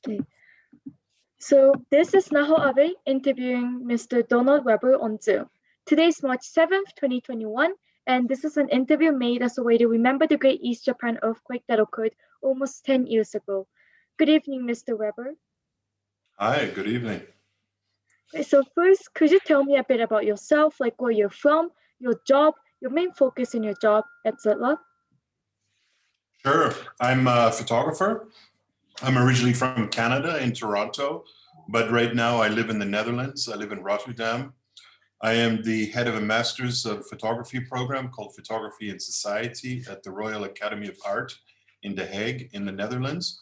Okay. So this is Naho Abe interviewing Mr. Donald Weber on Zoom. Today is March 7th, 2021, and this is an interview made as a way to remember the Great East Japan earthquake that occurred almost 10 years ago. Good evening, Mr. Weber. Hi, good evening. Okay, so first, could you tell me a bit about yourself, like where you're from, your job, your main focus in your job, etc.? Sure, I'm a photographer. I'm originally from Canada in Toronto, but right now I live in the Netherlands. I live in Rotterdam. I am the head of a Master's of Photography program called Photography and Society at the Royal Academy of Art in The Hague in the Netherlands.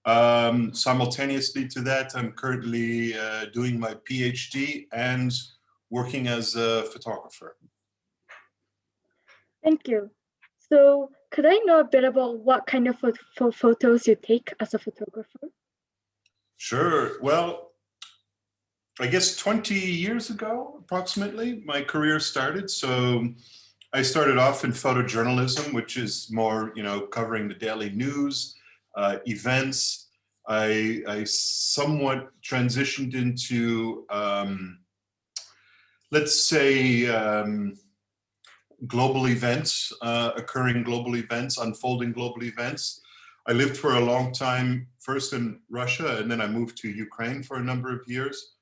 Simultaneously to that, I'm currently doing my PhD and working as a photographer. Thank you. So could I know a bit about what kind of photos you take as a photographer? Sure. Well, I guess 20 years ago, approximately, my career started. So I started off in photojournalism, which is more, covering the daily news, events. I somewhat transitioned into, let's say, global events, occurring global events, unfolding global events. I lived for a long time, first in Russia, and then I moved to Ukraine for a number of years,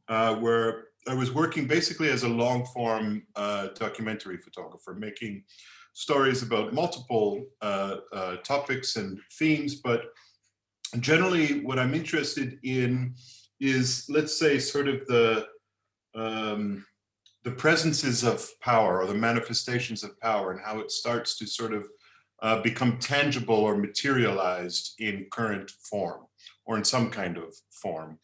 where I was working basically as a long-form documentary photographer, making stories about multiple topics and themes. But generally, what I'm interested in is, let's say, sort of the presences of power or the manifestations of power and how it starts to sort of become tangible or materialized in current form or in some kind of form.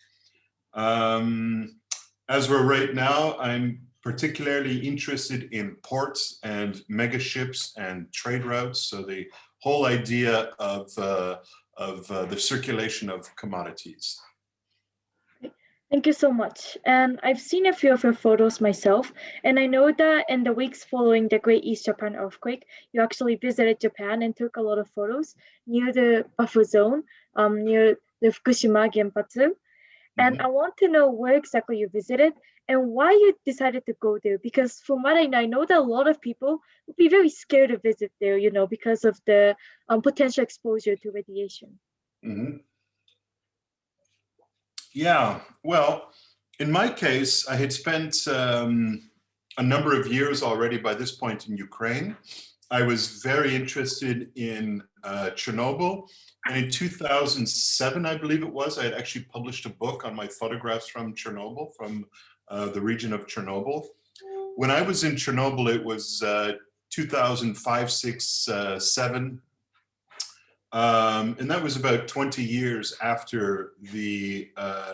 As we're right now, I'm particularly interested in ports and mega ships and trade routes. So the whole idea of the circulation of commodities. Thank you so much. And I've seen a few of your photos myself, and I know that in the weeks following the Great East Japan earthquake, you actually visited Japan and took a lot of photos near the buffer zone, near the Fukushima Genpatsu. And I want to know where exactly you visited and why you decided to go there. Because from what I know that a lot of people would be very scared to visit there, because of the potential exposure to radiation. Yeah, well, in my case, I had spent a number of years already by this point in Ukraine. I was very interested in Chernobyl. And in 2007, I believe it was, I had actually published a book on my photographs from Chernobyl, from the region of Chernobyl. When I was in Chernobyl, it was 2005, 6, 7. And that was about 20 years after the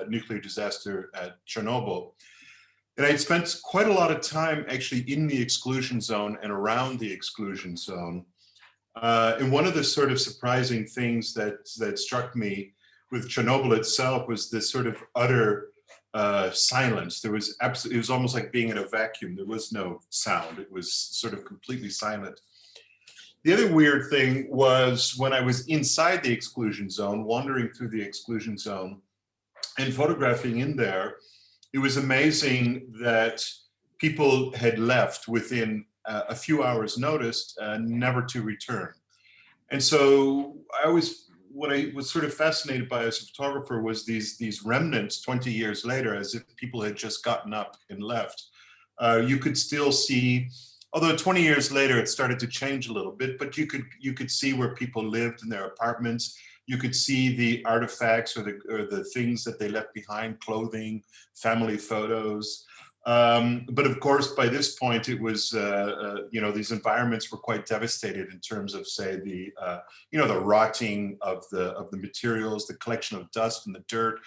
nuclear disaster at Chernobyl. And I'd spent quite a lot of time actually in the exclusion zone and around the exclusion zone. And one of the sort of surprising things that struck me with Chernobyl itself was this sort of utter silence. It was almost like being in a vacuum. There was no sound. It was sort of completely silent. The other weird thing was when I was inside the exclusion zone, wandering through the exclusion zone and photographing in there, it was amazing that people had left within a few hours notice, never to return. And so what I was sort of fascinated by as a photographer was these remnants 20 years later, as if people had just gotten up and left. You could still see, although 20 years later it started to change a little bit, but you could see where people lived in their apartments. You could see the artifacts or the things that they left behind, clothing, family photos. But of course, by this point, it was, these environments were quite devastated in terms of, say, the rotting of the materials, the collection of dust and the dirt,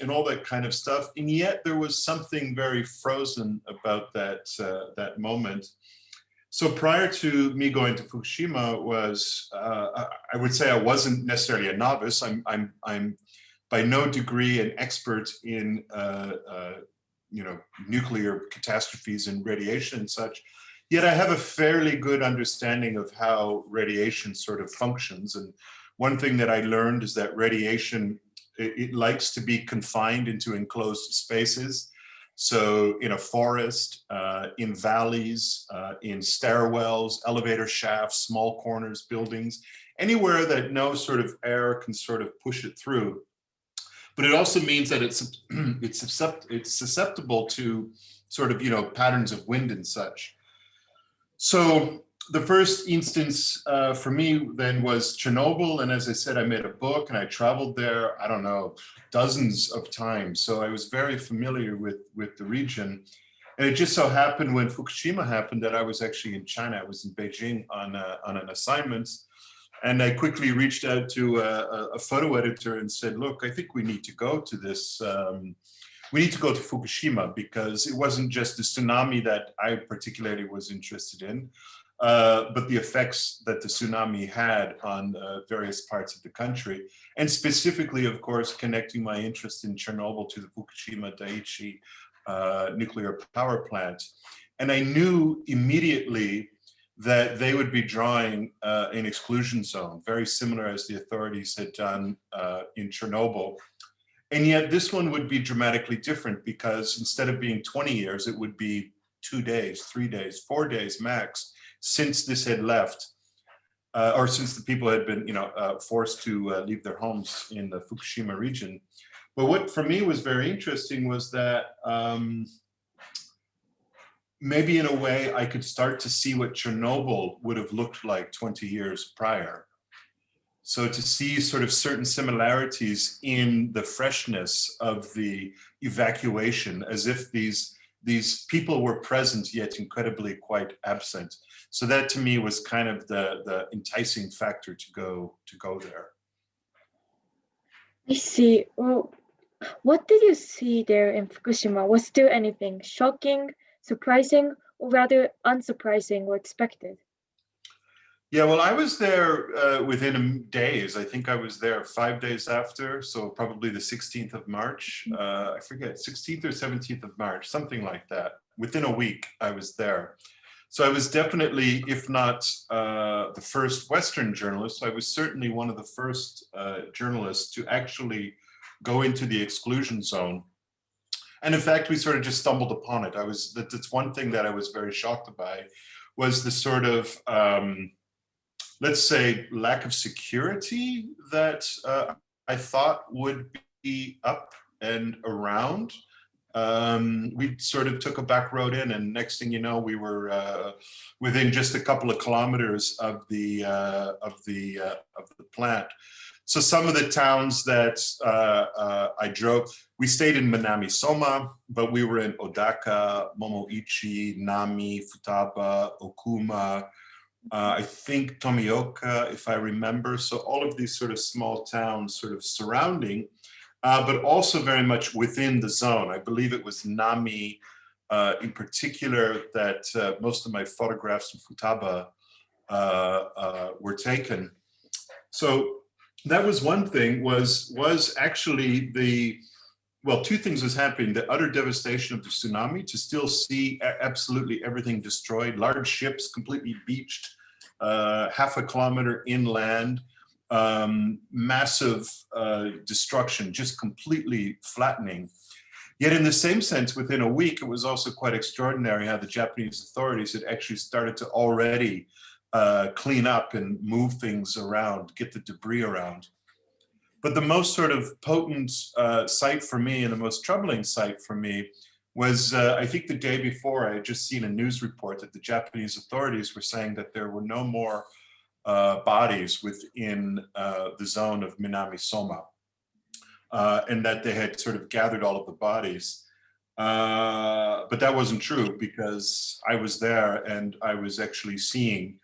and all that kind of stuff. And yet there was something very frozen about that moment. So prior to me going to Fukushima I would say I wasn't necessarily a novice. I'm by no degree an expert in nuclear catastrophes and radiation and such. Yet I have a fairly good understanding of how radiation sort of functions. And one thing that I learned is that radiation it likes to be confined into enclosed spaces. So in a forest, in valleys, in stairwells, elevator shafts, small corners, buildings, anywhere that no sort of air can sort of push it through. But it also means that it's susceptible to sort of, patterns of wind and such. So the first instance for me then was Chernobyl. And as I said, I made a book and I traveled there, I don't know, dozens of times. So I was very familiar with the region. And it just so happened when Fukushima happened that I was actually in China. I was in Beijing on an assignment. And I quickly reached out to a photo editor and said, look, I think we need to go to this. We need to go to Fukushima, because it wasn't just the tsunami that I particularly was interested in, but the effects that the tsunami had on various parts of the country. And specifically, of course, connecting my interest in Chernobyl to the Fukushima Daiichi nuclear power plant. And I knew immediately that they would be drawing an exclusion zone, very similar as the authorities had done in Chernobyl. And yet this one would be dramatically different, because instead of being 20 years, it would be 2 days, 3 days, 4 days max since this had left, or since the people had been forced to leave their homes in the Fukushima region. But what for me was very interesting was that maybe in a way I could start to see what Chernobyl would have looked like 20 years prior. So to see sort of certain similarities in the freshness of the evacuation, as if these people were present yet incredibly quite absent. So that to me was kind of the enticing factor to go there. I see. Well, what did you see there in Fukushima? Was there anything shocking, surprising, or rather unsurprising or expected? Yeah, well, I was there within days. I think I was there 5 days after, so probably the 16th of March. I forget, 16th or 17th of March, something like that. Within a week, I was there. So I was definitely, if not the first Western journalist, I was certainly one of the first journalists to actually go into the exclusion zone. And in fact, we sort of just stumbled upon it. That's one thing that I was very shocked by, was the sort of, let's say, lack of security that I thought would be up and around. We sort of took a back road in, and next thing you know, we were within just a couple of kilometers of the plant. So some of the towns that I drove, we stayed in Minami Soma, but we were in Odaka, Momoichi, Nami, Futaba, Okuma, I think Tomioka, if I remember. So all of these sort of small towns sort of surrounding, but also very much within the zone. I believe it was Nami in particular that most of my photographs from Futaba were taken. So that was one thing, was actually well, two things was happening: the utter devastation of the tsunami, to still see absolutely everything destroyed, large ships completely beached, half a kilometer inland, massive destruction, just completely flattening. Yet in the same sense, within a week, it was also quite extraordinary how the Japanese authorities had actually started to already clean up and move things around, get the debris around. But the most sort of potent sight for me, and the most troubling sight for me, was I think the day before I had just seen a news report that the Japanese authorities were saying that there were no more bodies within the zone of Minami Soma, and that they had sort of gathered all of the bodies. But that wasn't true, because I was there and I was actually seeing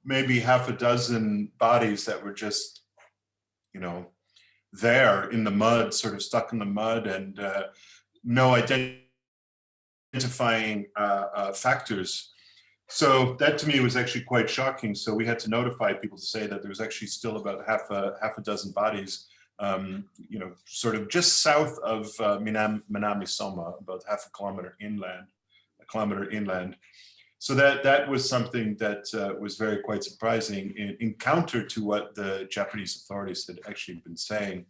maybe half a dozen bodies that were just, there in the mud, sort of stuck in the mud, and no identifying factors. So that to me was actually quite shocking. So we had to notify people to say that there was actually still about half a dozen bodies, sort of just south of Minami Soma, about half a kilometer inland. So that was something that was quite surprising in counter to what the Japanese authorities had actually been saying.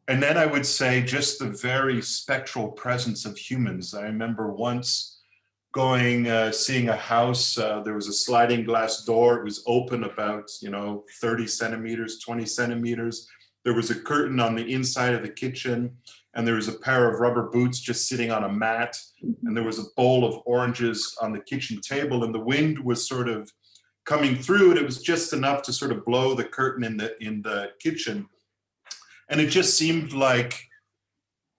And then I would say just the very spectral presence of humans. I remember once going, seeing a house, there was a sliding glass door. It was open about, 30 centimeters, 20 centimeters. There was a curtain on the inside of the kitchen, and there was a pair of rubber boots just sitting on a mat. And there was a bowl of oranges on the kitchen table, and the wind was sort of coming through, and it was just enough to sort of blow the curtain in the kitchen. And it just seemed like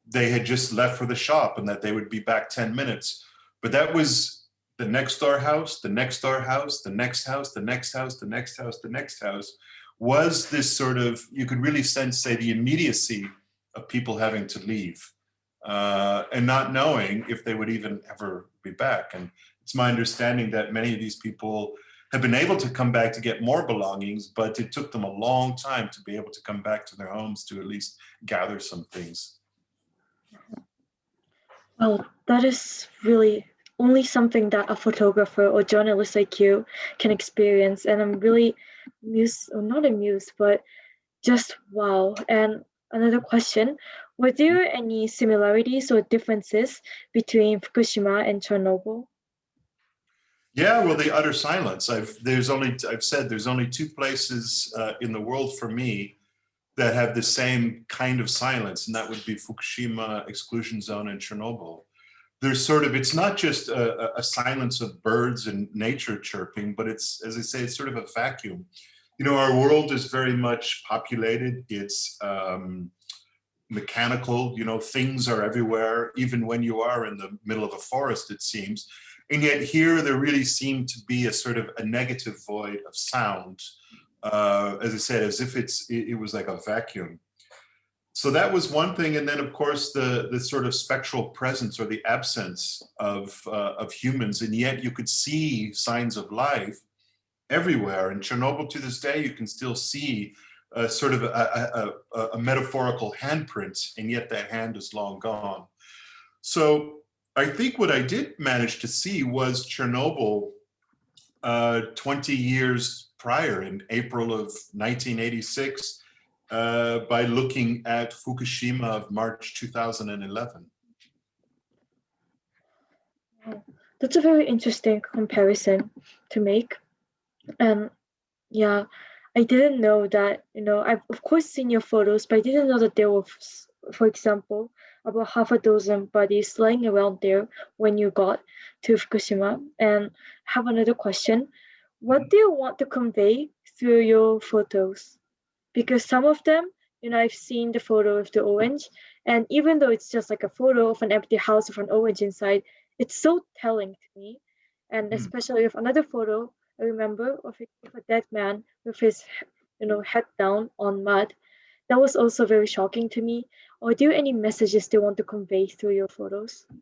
they had just left for the shop and that they would be back 10 minutes. But that was the next door house, the next door house, the next house, the next house, the next house, the next house, was this sort of, you could really sense, say, the immediacy of people having to leave and not knowing if they would even ever be back. And it's my understanding that many of these people have been able to come back to get more belongings, but it took them a long time to be able to come back to their homes to at least gather some things. Well, that is really only something that a photographer or journalist like you can experience. And I'm really amused, or not amused, but just wow. And another question, were there any similarities or differences between Fukushima and Chernobyl? Yeah, well, the utter silence. I've said there's only two places in the world for me that have the same kind of silence, and that would be Fukushima exclusion zone and Chernobyl. There's sort of, it's not just a silence of birds and nature chirping, but it's, as I say, it's sort of a vacuum. Our world is very much populated. It's mechanical, things are everywhere, even when you are in the middle of a forest, it seems. And yet here, there really seemed to be a sort of a negative void of sound, as I said, as if it was like a vacuum. So that was one thing. And then, of course, the sort of spectral presence or the absence of humans. And yet you could see signs of life everywhere. In Chernobyl, to this day, you can still see sort of a metaphorical handprint, and yet that hand is long gone. So I think what I did manage to see was Chernobyl 20 years prior, in April of 1986, by looking at Fukushima of March 2011. That's a very interesting comparison to make. And yeah, I didn't know that, I've of course seen your photos, but I didn't know that there were, for example, about half a dozen bodies lying around there when you got to Fukushima. And I have another question. What do you want to convey through your photos? Because some of them, I've seen the photo of the orange, and even though it's just like a photo of an empty house with an orange inside, it's so telling to me. And especially with another photo, I remember of a dead man with his, head down on mud. That was also very shocking to me. Or do you have any messages they want to convey through your photos? I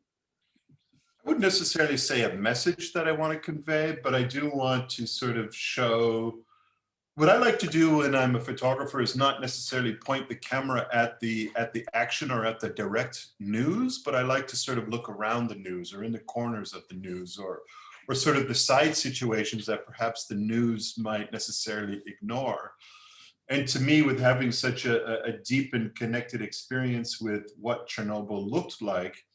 wouldn't necessarily say a message that I want to convey, but I do want to sort of show. What I like to do when I'm a photographer is not necessarily point the camera at the action or at the direct news, but I like to sort of look around the news or in the corners of the news or sort of the side situations that perhaps the news might necessarily ignore. And to me, with having such a deep and connected experience with what Chernobyl looked like,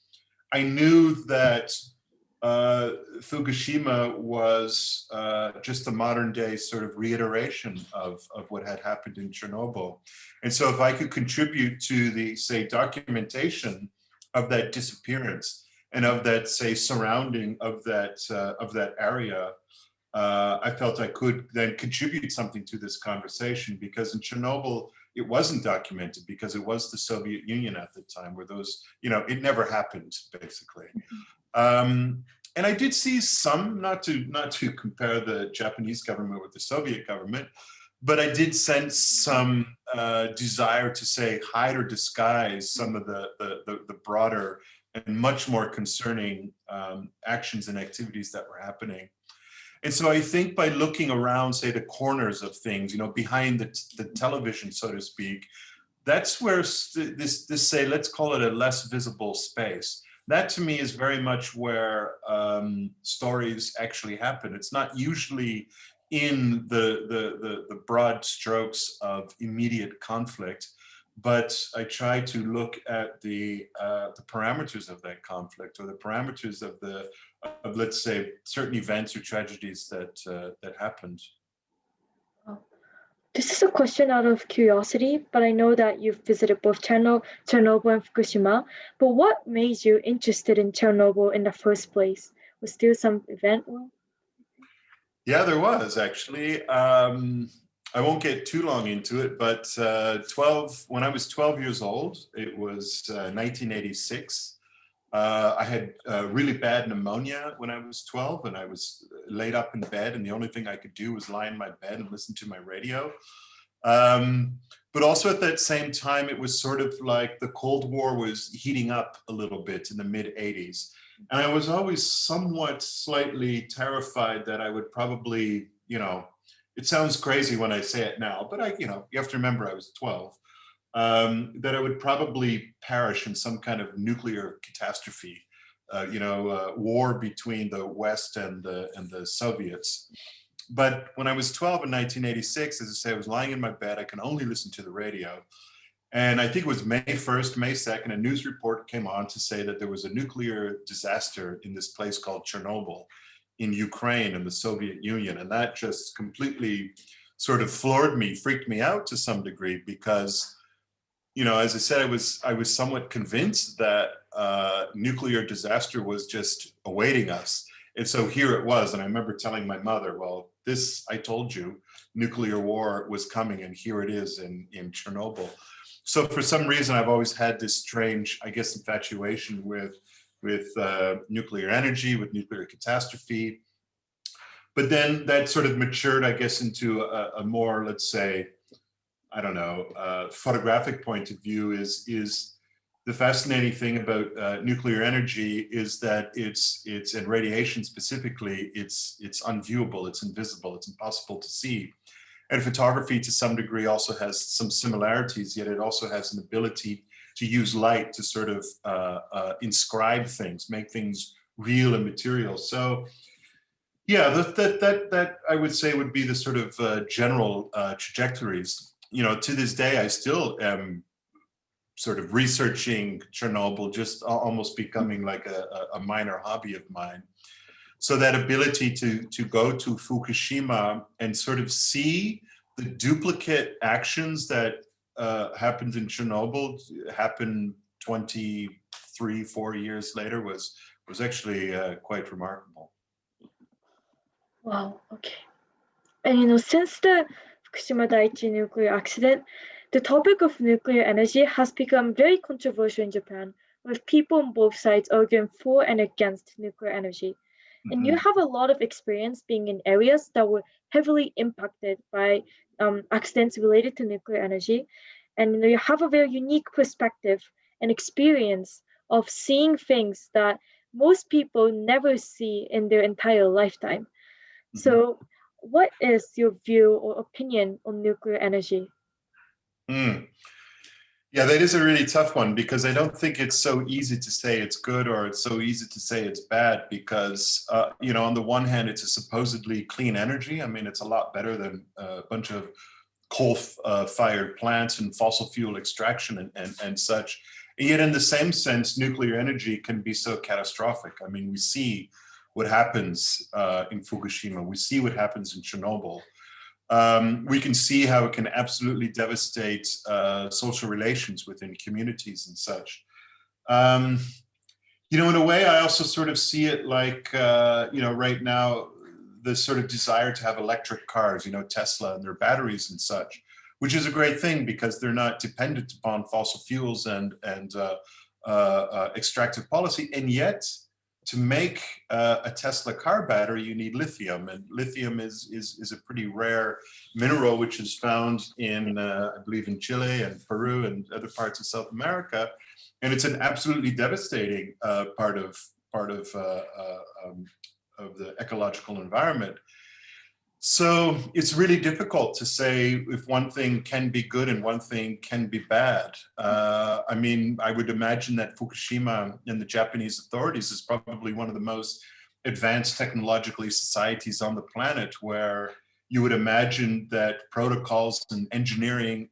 I knew that Fukushima was just a modern day sort of reiteration of what had happened in Chernobyl. And so if I could contribute to the, say, documentation of that disappearance and of that, say, surrounding of that area, I felt I could then contribute something to this conversation, because in Chernobyl, it wasn't documented because it was the Soviet Union at the time where those, it never happened, basically. And I did see some, not to compare the Japanese government with the Soviet government, but I did sense some desire to, say, hide or disguise some of the broader and much more concerning actions and activities that were happening. And so I think by looking around, say, the corners of things, behind the television, so to speak, that's where this, say, let's call it a less visible space. that to me is very much where stories actually happen. It's not usually in the broad strokes of immediate conflict, but I try to look at the parameters of that conflict, or the parameters of let's say certain events or tragedies that happened. Wow. This is a question out of curiosity, but I know that you've visited both Chernobyl and Fukushima. But what made you interested in Chernobyl in the first place? Was there some event? Yeah, there was actually. I won't get too long into it, but when I was 12 years old, it was 1986. I had really bad pneumonia when I was 12, and I was laid up in bed, and the only thing I could do was lie in my bed and listen to my radio. But also at that same time, it was sort of like the Cold War was heating up a little bit in the mid 80s. And I was always somewhat slightly terrified that I would probably, it sounds crazy when I say it now, but you have to remember I was 12, that I would probably perish in some kind of nuclear catastrophe, war between the West and the Soviets. But when I was 12 in 1986, as I say, I was lying in my bed. I can only listen to the radio. And I think it was May 1st, May 2nd, a news report came on to say that there was a nuclear disaster in this place called Chernobyl in Ukraine and the Soviet Union. And that just completely sort of floored me, freaked me out to some degree, because, as I said, I was somewhat convinced that nuclear disaster was just awaiting us. And so here it was. And I remember telling my mother, well, I told you, nuclear war was coming, and here it is in Chernobyl. So for some reason, I've always had this strange, I guess, infatuation with nuclear energy, with nuclear catastrophe. But then that sort of matured, I guess, into a more, let's say, I don't know, photographic point of view. Is the fascinating thing about nuclear energy is that it's and radiation specifically, it's unviewable, it's invisible, it's impossible to see. And photography to some degree also has some similarities, yet it also has an ability to use light to sort of inscribe things, make things real and material. So yeah, that I would say would be the sort of general trajectories. To this day, I still am sort of researching Chernobyl, just almost becoming like a minor hobby of mine. So that ability to go to Fukushima and sort of see the duplicate actions that happened in Chernobyl happen 23, 4 years later was actually quite remarkable. Wow, okay. And since the Fukushima Daiichi nuclear accident, the topic of nuclear energy has become very controversial in Japan, with people on both sides arguing for and against nuclear energy. And you have a lot of experience being in areas that were heavily impacted by accidents related to nuclear energy. And you have a very unique perspective and experience of seeing things that most people never see in their entire lifetime. So, what is your view or opinion on nuclear energy? Yeah, that is a really tough one, because I don't think it's so easy to say it's good or it's so easy to say it's bad, because, on the one hand, it's a supposedly clean energy. I mean, it's a lot better than a bunch of coal-fired plants and fossil fuel extraction and such. And yet, in the same sense, nuclear energy can be so catastrophic. I mean, we see what happens in Fukushima. We see what happens in Chernobyl. We can see how it can absolutely devastate social relations within communities and such. In a way, I also sort of see it like, right now, the sort of desire to have electric cars, Tesla and their batteries and such, which is a great thing because they're not dependent upon fossil fuels and extractive policy. And yet, to make a Tesla car battery, you need lithium, and lithium is a pretty rare mineral, which is found in, I believe, in Chile and Peru and other parts of South America, and it's an absolutely devastating part of the ecological environment. So it's really difficult to say if one thing can be good and one thing can be bad. I mean, I would imagine that Fukushima and the Japanese authorities is probably one of the most advanced technologically societies on the planet, where you would imagine that protocols and engineering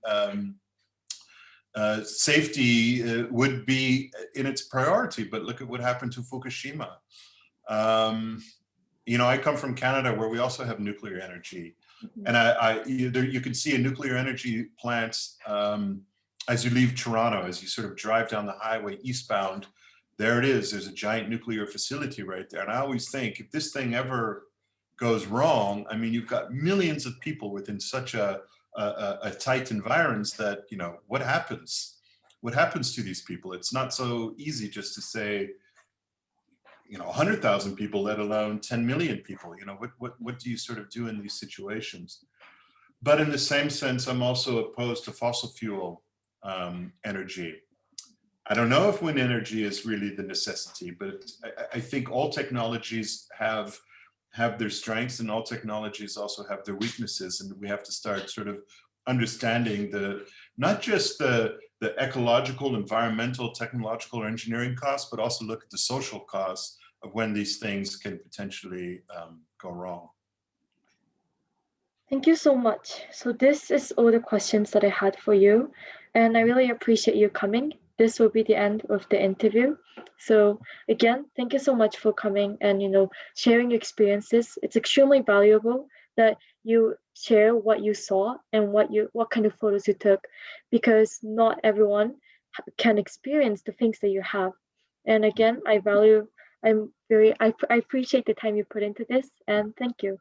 safety would be in its priority. But look at what happened to Fukushima. You know, I come from Canada, where we also have nuclear energy, and you can see a nuclear energy plant as you leave Toronto, as you sort of drive down the highway eastbound. There it is. There's a giant nuclear facility right there, and I always think, if this thing ever goes wrong, I mean, you've got millions of people within such a tight environs that, you know, what happens? What happens to these people? It's not so easy just to say, you know, 100,000 people, let alone 10 million people. You know, what do you sort of do in these situations? But in the same sense, I'm also opposed to fossil fuel energy. I don't know if wind energy is really the necessity, but I think all technologies have their strengths, and all technologies also have their weaknesses, and we have to start sort of understanding not just the ecological, environmental, technological, or engineering costs, but also look at the social costs of when these things can potentially go wrong. Thank you so much. So this is all the questions that I had for you, and I really appreciate you coming. This will be the end of the interview. So again, thank you so much for coming and, you know, sharing your experiences. It's extremely valuable that you share what you saw and what kind of photos you took, because not everyone can experience the things that you have. And again, I appreciate the time you put into this, and thank you.